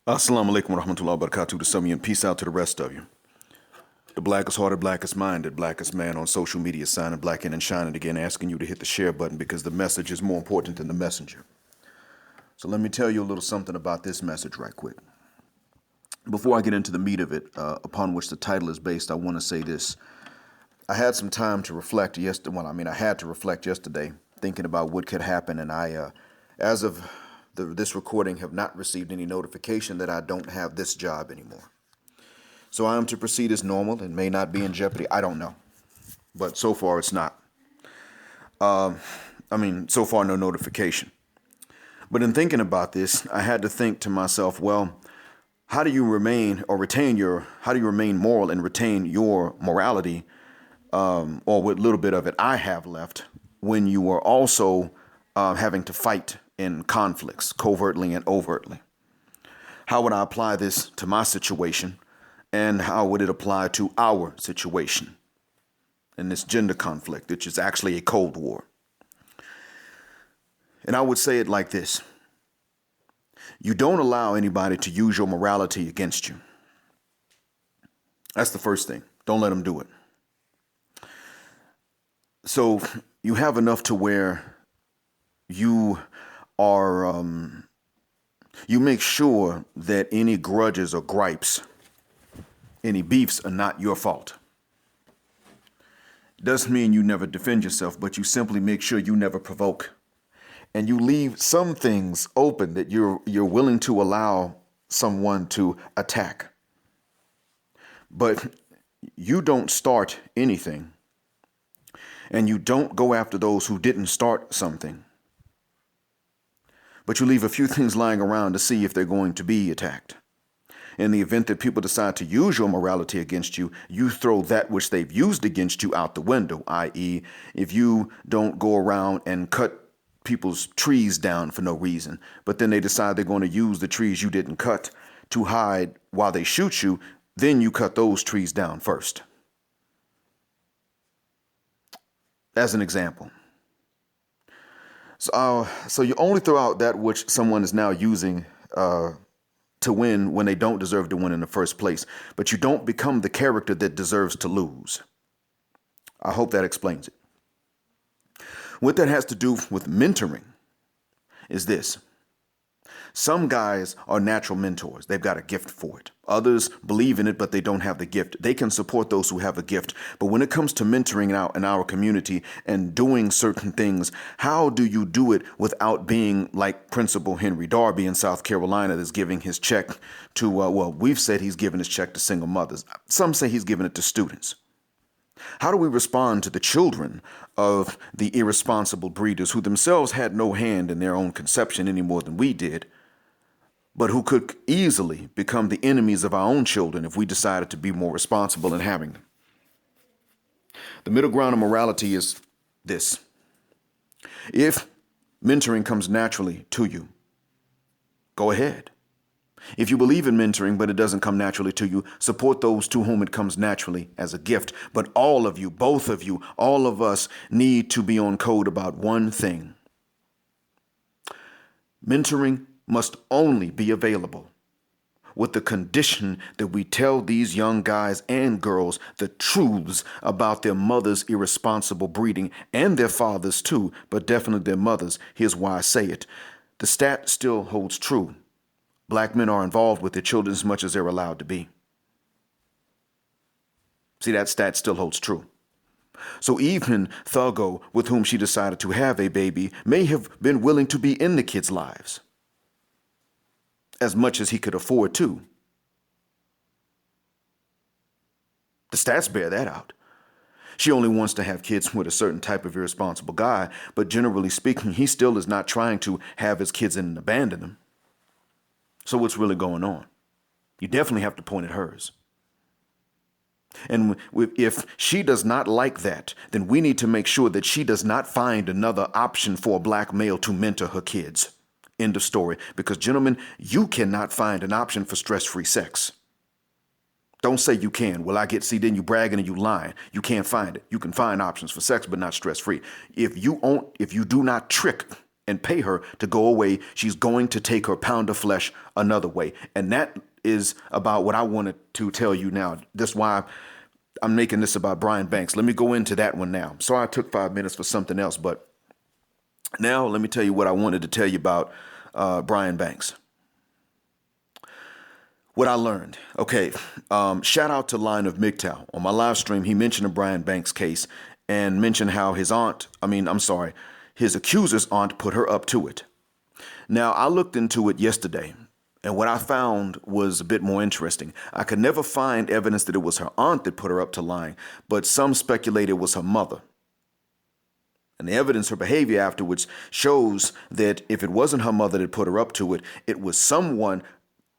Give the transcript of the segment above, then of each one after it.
Assalamu alaikum wa rahmatullahi wa barakatuh to some of you and peace out to the rest of you. The blackest hearted, blackest minded, blackest man on social media signing black in and shining again, asking you to hit the share button because the message is more important than the messenger. So let me tell you a little something about this message right quick. Before I get into the meat of it, upon which the title is based, I want to say this. I had some time to reflect yesterday. I had to reflect yesterday, thinking about what could happen, and as of this recording, have not received any notification that I don't have this job anymore. So I am to proceed as normal and may not be in jeopardy. I don't know, but so far it's not. So far no notification. But in thinking about this, I had to think to myself, well, how do you remain moral and retain your morality, or what little bit of it I have left, when you are also having to fight in conflicts, covertly and overtly? How would I apply this to my situation, and how would it apply to our situation in this gender conflict, which is actually a Cold War? And I would say it like this. You don't allow anybody to use your morality against you. That's the first thing. Don't let them do it. So you have enough to where you make sure that any grudges or gripes, any beefs are not your fault. Doesn't mean you never defend yourself, but you simply make sure you never provoke. And you leave some things open that you're willing to allow someone to attack. But you don't start anything. And you don't go after those who didn't start something. But you leave a few things lying around to see if they're going to be attacked. In the event that people decide to use your morality against you, you throw that which they've used against you out the window, i.e., if you don't go around and cut people's trees down for no reason, but then they decide they're going to use the trees you didn't cut to hide while they shoot you, then you cut those trees down first. As an example. So you only throw out that which someone is now using to win when they don't deserve to win in the first place. But you don't become the character that deserves to lose. I hope that explains it. What that has to do with mentoring is this. Some guys are natural mentors. They've got a gift for it. Others believe in it, but they don't have the gift. They can support those who have a gift. But when it comes to mentoring in our community and doing certain things, how do you do it without being like Principal Henry Darby in South Carolina that's giving his check to, we've said he's giving his check to single mothers. Some say he's giving it to students. How do we respond to the children of the irresponsible breeders who themselves had no hand in their own conception any more than we did, but who could easily become the enemies of our own children if we decided to be more responsible in having them? The middle ground of morality is this. If mentoring comes naturally to you, go ahead. If you believe in mentoring, but it doesn't come naturally to you, support those to whom it comes naturally as a gift. But all of you, both of you, all of us need to be on code about one thing. Mentoring must only be available with the condition that we tell these young guys and girls the truths about their mothers' irresponsible breeding and their fathers too, but definitely their mothers. Here's why I say it. The stat still holds true. Black men are involved with their children as much as they're allowed to be. See, that stat still holds true. So even Thuggo, with whom she decided to have a baby, may have been willing to be in the kids' lives as much as he could afford to. The stats bear that out. She only wants to have kids with a certain type of irresponsible guy, but generally speaking, he still is not trying to have his kids and abandon them. So what's really going on? You definitely have to point at hers. And if she does not like that, then we need to make sure that she does not find another option for a black male to mentor her kids. End of story. Because, gentlemen, you cannot find an option for stress-free sex. Don't say you can. Then you bragging and you lying. You can't find it. You can find options for sex, but not stress-free. If you do not trick and pay her to go away. She's going to take her pound of flesh another way. And that is about what I wanted to tell you now. That's why I'm making this about Brian Banks. Let me go into that one now. Sorry I took 5 minutes for something else, but now let me tell you what I wanted to tell you about Brian Banks. What I learned. Okay, shout out to Line of MGTOW. On my live stream, he mentioned the Brian Banks case and mentioned how his accuser's aunt put her up to it. Now, I looked into it yesterday, and what I found was a bit more interesting. I could never find evidence that it was her aunt that put her up to lying, but some speculated it was her mother. And the evidence, her behavior afterwards, shows that if it wasn't her mother that put her up to it, it was someone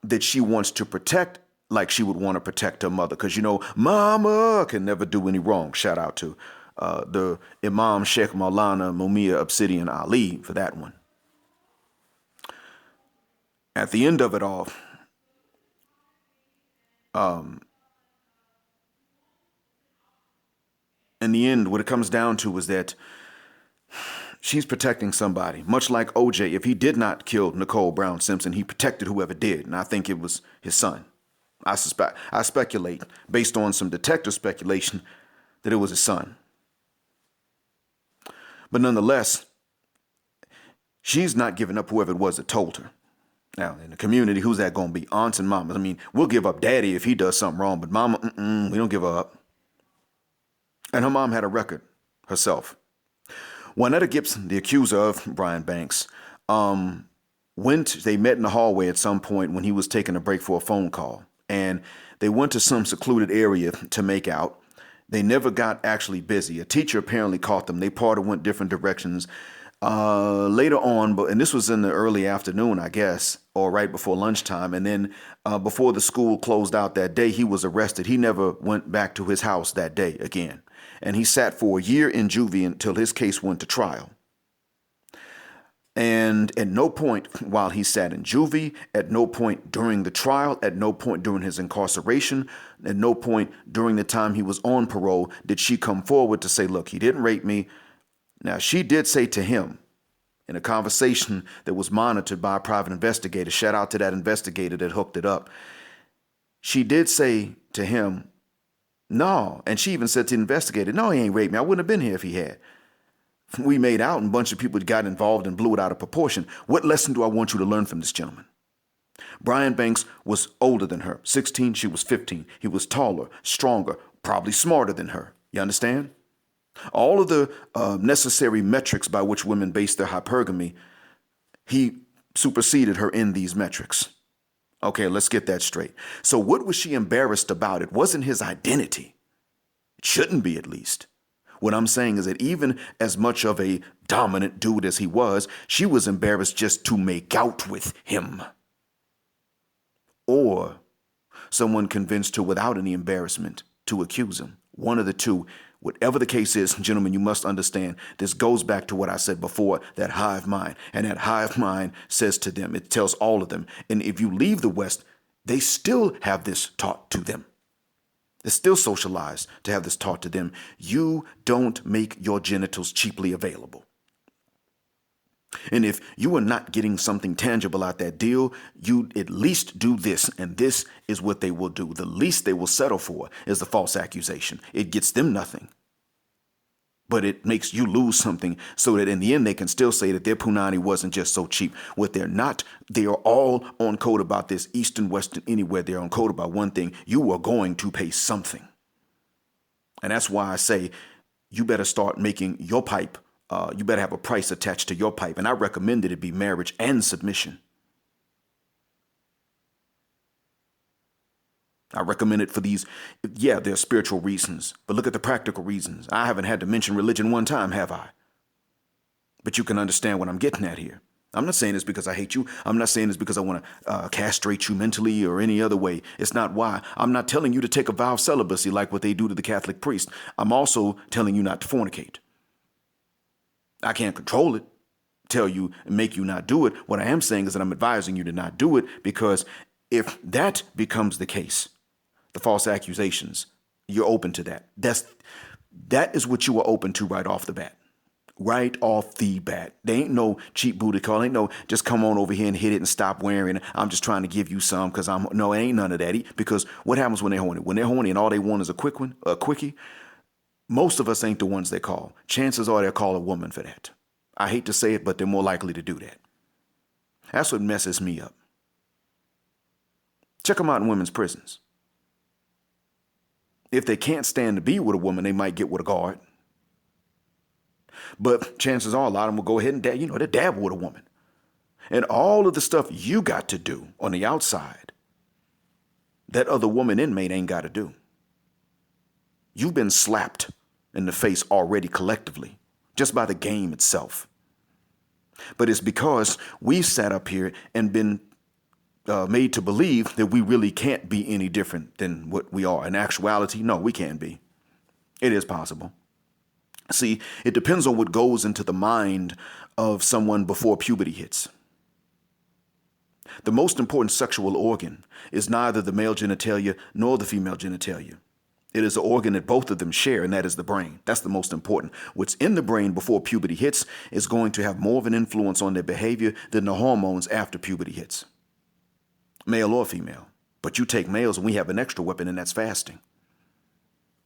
that she wants to protect like she would want to protect her mother. Because, mama can never do any wrong. Shout out to the Imam Sheikh Maulana Mumia Obsidian Ali for that one. At the end of it all, in the end, what it comes down to is that she's protecting somebody, much like OJ. If he did not kill Nicole Brown Simpson, he protected whoever did, and I think it was his son. I speculate, based on some detective speculation, that it was his son. But nonetheless, she's not giving up whoever it was that told her. Now, in the community, who's that going to be? Aunts and mamas. I mean, we'll give up daddy if he does something wrong, but mama, we don't give her up. And her mom had a record herself. Juanetta Gibson, the accuser of Brian Banks, they met in the hallway at some point when he was taking a break for a phone call. And they went to some secluded area to make out. They never got actually busy. A teacher apparently caught them. They parted, went different directions. Later on, and this was in the early afternoon, I guess, or right before lunchtime. And then before the school closed out that day, he was arrested. He never went back to his house that day again. And he sat for a year in juvie until his case went to trial. And at no point while he sat in juvie, at no point during the trial, at no point during his incarceration, at no point during the time he was on parole did she come forward to say, look, he didn't rape me. Now, she did say to him in a conversation that was monitored by a private investigator, shout out to that investigator that hooked it up. She did say to him, no. And she even said to the investigator, no, he ain't raped me. I wouldn't have been here if he had. We made out and a bunch of people got involved and blew it out of proportion. What lesson do I want you to learn from this gentleman? Brian Banks was older than her. 16, she was 15. He was taller, stronger, probably smarter than her. You understand? All of the necessary metrics by which women base their hypergamy, he superseded her in these metrics. Okay, let's get that straight. So what was she embarrassed about? It wasn't his identity. It shouldn't be, at least. What I'm saying is that even as much of a dominant dude as he was, she was embarrassed just to make out with him. Or someone convinced her without any embarrassment to accuse him. One of the two. Whatever the case is, gentlemen, you must understand, this goes back to what I said before, that hive mind. And that hive mind says to them, it tells all of them. And if you leave the West, they still have this taught to them. They're still socialized to have this taught to them. You don't make your genitals cheaply available. And if you are not getting something tangible out that deal, you at least do this. And this is what they will do. The least they will settle for is the false accusation. It gets them nothing. But it makes you lose something so that in the end they can still say that their punani wasn't just so cheap. What they're not, they are all on code about this, Eastern, Western, anywhere. They're on code about one thing. You are going to pay something. And that's why I say you better start making your pipe. You better have a price attached to your pipe. And I recommend that it be marriage and submission. I recommend it for these. Yeah, there are spiritual reasons, but look at the practical reasons. I haven't had to mention religion one time, have I? But you can understand what I'm getting at here. I'm not saying this because I hate you. I'm not saying this because I want to castrate you mentally or any other way. It's not why. I'm not telling you to take a vow of celibacy like what they do to the Catholic priest. I'm also telling you not to fornicate. I can't control it, tell you and make you not do it. What I am saying is that I'm advising you to not do it, because if that becomes the case, the false accusations, you're open to that. That is what you are open to right off the bat. Right off the bat. There ain't no cheap booty call. Ain't no just come on over here and hit it and stop wearing it. I'm just trying to give you some because no, it ain't none of that. Because what happens when they're horny? When they're horny and all they want is a quick one, a quickie, most of us ain't the ones they call. Chances are they'll call a woman for that. I hate to say it, but they're more likely to do that. That's what messes me up. Check them out in women's prisons. If they can't stand to be with a woman, they might get with a guard. But chances are a lot of them will go ahead and they dabble with a woman. And all of the stuff you got to do on the outside, that other woman inmate ain't got to do. You've been slapped in the face already collectively, just by the game itself. But it's because we've sat up here and been made to believe that we really can't be any different than what we are. In actuality, no, we can't be. It is possible. See, it depends on what goes into the mind of someone before puberty hits. The most important sexual organ is neither the male genitalia nor the female genitalia. It is an organ that both of them share, and that is the brain. That's the most important. What's in the brain before puberty hits is going to have more of an influence on their behavior than the hormones after puberty hits. Male or female. But you take males and we have an extra weapon, and that's fasting.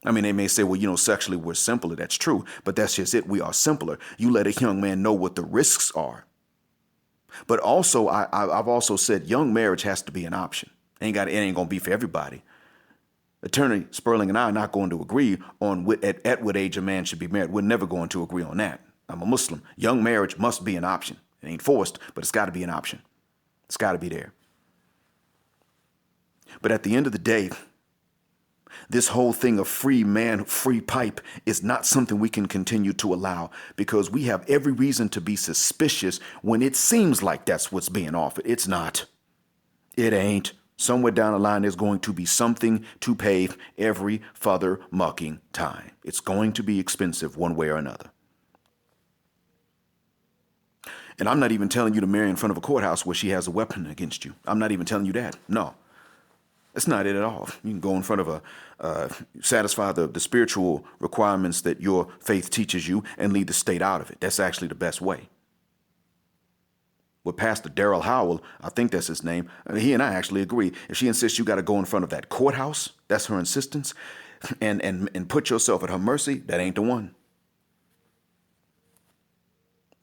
I mean, they may say, well, sexually we're simpler. That's true, but that's just it. We are simpler. You let a young man know what the risks are. But also, I've also said young marriage has to be an option. It ain't going to be for everybody. Attorney Sperling and I are not going to agree on at what age a man should be married. We're never going to agree on that. I'm a Muslim. Young marriage must be an option. It ain't forced, but it's got to be an option. It's got to be there. But at the end of the day, this whole thing of free man, free pipe is not something we can continue to allow, because we have every reason to be suspicious when it seems like that's what's being offered. It's not. It ain't. Somewhere down the line, there's going to be something to pay every further mucking time. It's going to be expensive one way or another. And I'm not even telling you to marry in front of a courthouse where she has a weapon against you. I'm not even telling you that. No. That's not it at all. You can go in front of satisfy the spiritual requirements that your faith teaches you and leave the state out of it. That's actually the best way. With Pastor Darrell Howell, I think that's his name, he and I actually agree. If she insists you got to go in front of that courthouse, that's her insistence, and put yourself at her mercy, that ain't the one.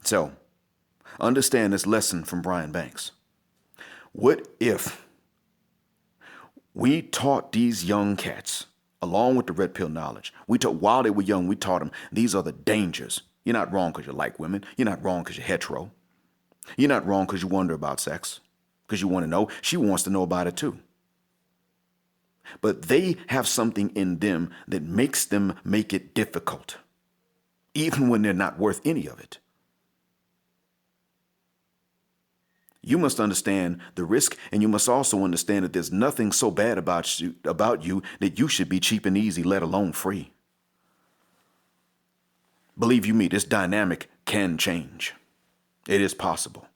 So, understand this lesson from Brian Banks. What if we taught these young cats, along with the red pill knowledge, while they were young, we taught them these are the dangers. You're not wrong because you like women. You're not wrong because you're hetero. You're not wrong because you wonder about sex, because you want to know. She wants to know about it too. But they have something in them that makes them make it difficult, even when they're not worth any of it. You must understand the risk, and you must also understand that there's nothing so bad about you that you should be cheap and easy, let alone free. Believe you me, this dynamic can change. It is possible.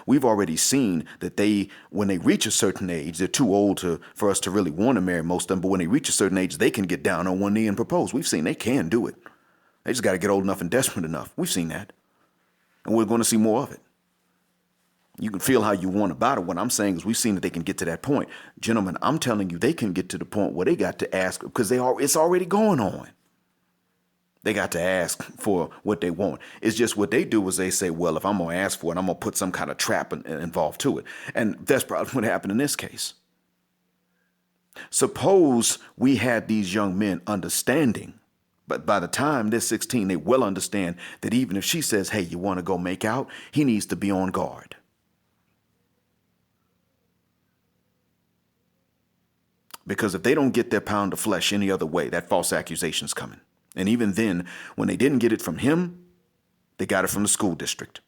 We've already seen that when they reach a certain age, they're too old for us to really want to marry most of them, but when they reach a certain age, they can get down on one knee and propose. We've seen they can do it. They just got to get old enough and desperate enough. We've seen that. And we're going to see more of it. You can feel how you want about it. What I'm saying is we've seen that they can get to that point. Gentlemen, I'm telling you, they can get to the point where they got to ask, because it's already going on. They got to ask for what they want. It's just what they do is they say, well, if I'm going to ask for it, I'm going to put some kind of trap involved to it. And that's probably what happened in this case. Suppose we had these young men understanding, but by the time they're 16, they well understand that even if she says, hey, you want to go make out, he needs to be on guard. Because if they don't get their pound of flesh any other way, that false accusation's coming. And even then, when they didn't get it from him, they got it from the school district.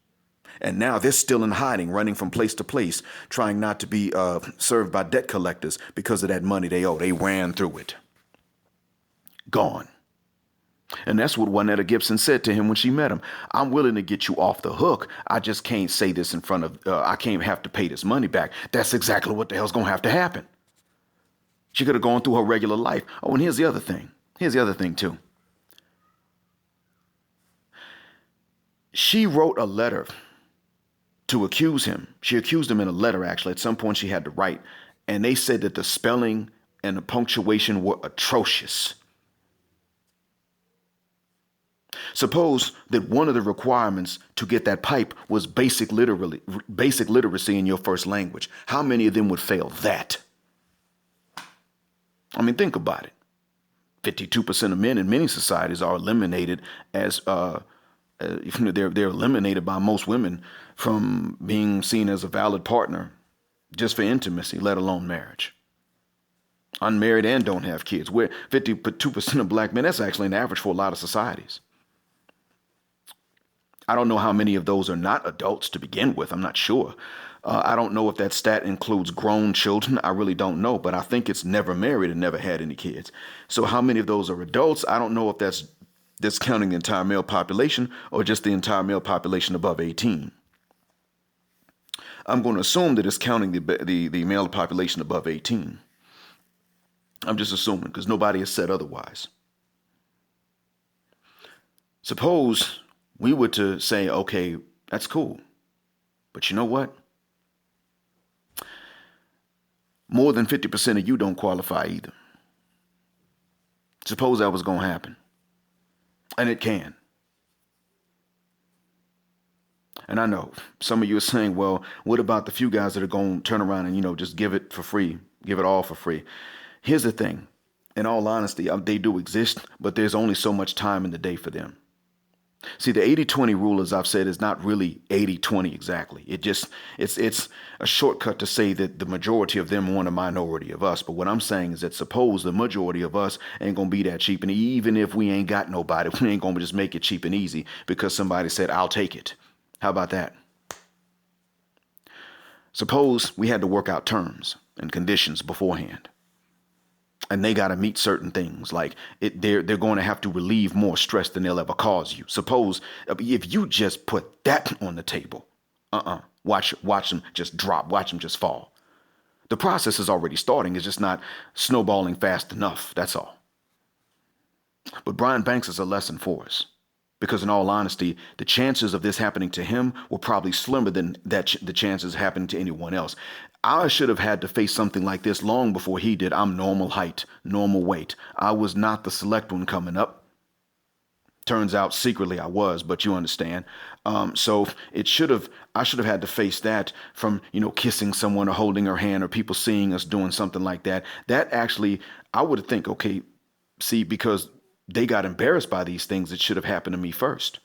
And now they're still in hiding, running from place to place, trying not to be served by debt collectors because of that money they owe. They ran through it. Gone. And that's what Juanetta Gibson said to him when she met him. I'm willing to get you off the hook. I just can't say this in front of, I can't have to pay this money back. That's exactly what the hell's going to have to happen. She could have gone through her regular life. Oh, and here's the other thing. Here's the other thing, too. She wrote a letter to accuse him. She accused him in a letter, actually. At some point, she had to write. And they said that the spelling and the punctuation were atrocious. Suppose that one of the requirements to get that pipe was basic literacy in your first language. How many of them would fail that? I mean, think about it. 52% of men in many societies are eliminated as they're eliminated by most women from being seen as a valid partner just for intimacy, let alone marriage. Unmarried and don't have kids. We're 52% of black men. That's actually an average for a lot of societies. I don't know how many of those are not adults to begin with. I'm not sure. I don't know if that stat includes grown children. I really don't know, but I think it's never married and never had any kids. So how many of those are adults? I don't know if that's counting the entire male population or just the entire male population above 18. I'm going to assume that it's counting the male population above 18. I'm just assuming because nobody has said otherwise. Suppose we were to say, okay, that's cool. But you know what? More than 50% of you don't qualify either. Suppose that was going to happen. And it can. And I know some of you are saying, well, what about the few guys that are going to turn around and, just give it for free, give it all for free? Here's the thing. In all honesty, they do exist, but there's only so much time in the day for them. See, the 80-20 rule, as I've said, is not really 80-20 exactly. It's a shortcut to say that the majority of them want a minority of us. But what I'm saying is that suppose the majority of us ain't going to be that cheap. And even if we ain't got nobody, we ain't going to just make it cheap and easy because somebody said, I'll take it. How about that? Suppose we had to work out terms and conditions beforehand. And they got to meet certain things like they're going to have to relieve more stress than they'll ever cause you. Suppose if you just put that on the table, watch them just drop, watch them just fall. The process is already starting. It's just not snowballing fast enough. That's all. But Brian Banks is a lesson for us because in all honesty, the chances of this happening to him were probably slimmer than the chances happening to anyone else. I should have had to face something like this long before he did. I'm normal height, normal weight. I was not the select one coming up. Turns out secretly I was, but you understand. So I should have had to face that from, kissing someone or holding her hand or people seeing us doing something like that. That actually, I would think, okay, see, because they got embarrassed by these things, it should have happened to me first.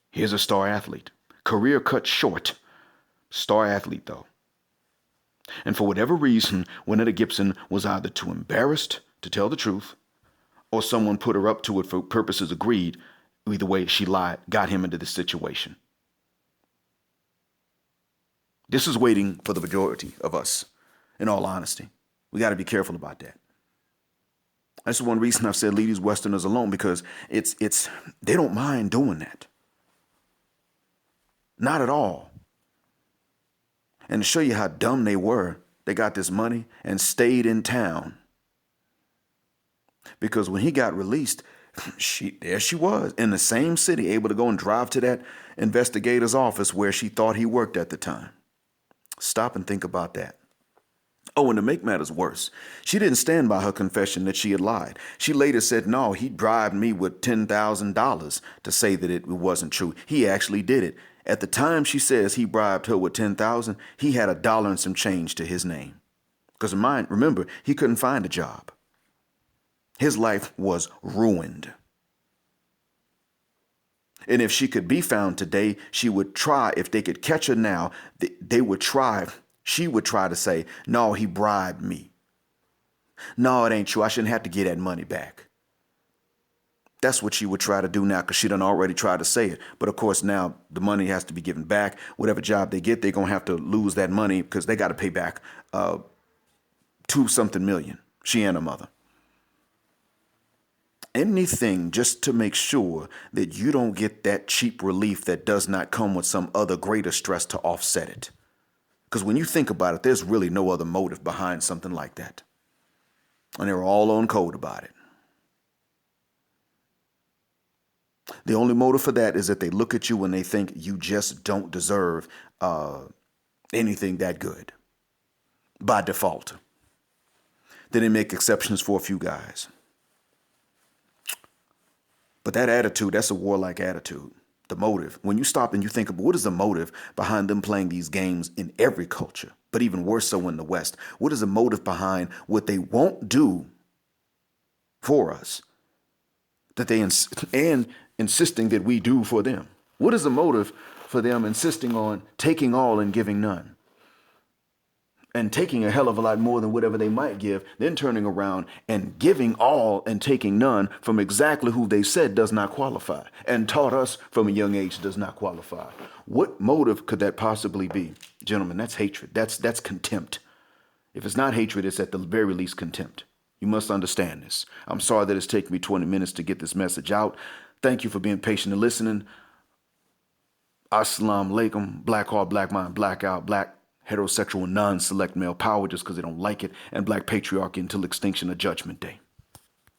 Here's a star athlete, career cut short, star athlete though. And for whatever reason, Winetta Gibson was either too embarrassed to tell the truth or someone put her up to it for purposes agreed. Either way, she lied, got him into this situation. This is waiting for the majority of us, in all honesty. We got to be careful about that. That's one reason I've said leave these Westerners alone because they don't mind doing that. Not at all. And to show you how dumb they were, they got this money and stayed in town. Because when he got released, there she was in the same city, able to go and drive to that investigator's office where she thought he worked at the time. Stop and think about that. Oh, and to make matters worse, she didn't stand by her confession that she had lied. She later said, no, he bribed me with $10,000 to say that it wasn't true. He actually did it. At the time she says he bribed her with $10,000, he had $1 and some change to his name. Because remember, he couldn't find a job. His life was ruined. And if she could be found today, she would try, if they could catch her now, they would try, she would try to say, no, he bribed me. No, it ain't true. I shouldn't have to get that money back. That's what she would try to do now because she done already tried to say it. But of course, now the money has to be given back. Whatever job they get, they're going to have to lose that money because they got to pay back $2-something million, she and her mother. Anything just to make sure that you don't get that cheap relief that does not come with some other greater stress to offset it. Because when you think about it, there's really no other motive behind something like that. And they're all on code about it. The only motive for that is that they look at you and they think you just don't deserve anything that good by default. Then they make exceptions for a few guys. But that attitude, that's a warlike attitude. The motive. When you stop and you think about what is the motive behind them playing these games in every culture, but even worse so in the West, what is the motive behind what they won't do for us that they and insisting that we do for them? What is the motive for them insisting on taking all and giving none? And taking a hell of a lot more than whatever they might give, then turning around and giving all and taking none from exactly who they said does not qualify and taught us from a young age does not qualify. What motive could that possibly be? Gentlemen, that's hatred. That's contempt. If it's not hatred, it's at the very least contempt. You must understand this. I'm sorry that it's taken me 20 minutes to get this message out. Thank you for being patient and listening. Assalamu alaikum. Black heart, black mind, blackout, black heterosexual non-select male power just because they don't like it, and black patriarchy until extinction of judgment day.